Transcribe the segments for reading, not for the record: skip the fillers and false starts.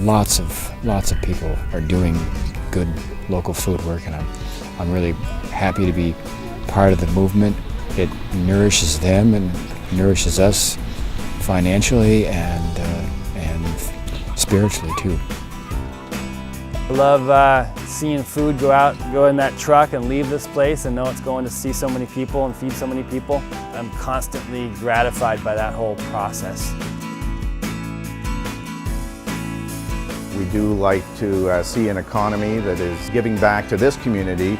lots of people are doing good local food work, and I'm really happy to be part of the movement. It nourishes them and nourishes us financially and spiritually too. I love seeing food go in that truck and leave this place and know it's going to see so many people and feed so many people. I'm constantly gratified by that whole process. We do like to see an economy that is giving back to this community,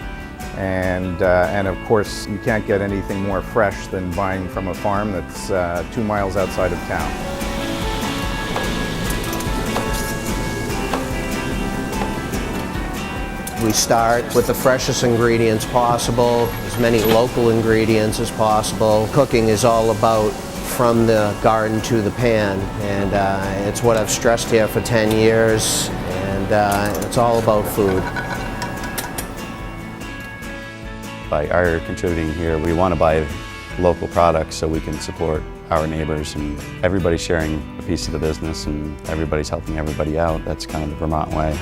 and of course you can't get anything more fresh than buying from a farm that's 2 miles outside of town. We start with the freshest ingredients possible, as many local ingredients as possible. Cooking is all about from the garden to the pan, and it's what I've stressed here for 10 years, and it's all about food. By our contributing here, we want to buy local products so we can support our neighbors, and everybody's sharing a piece of the business and everybody's helping everybody out. That's kind of the Vermont way.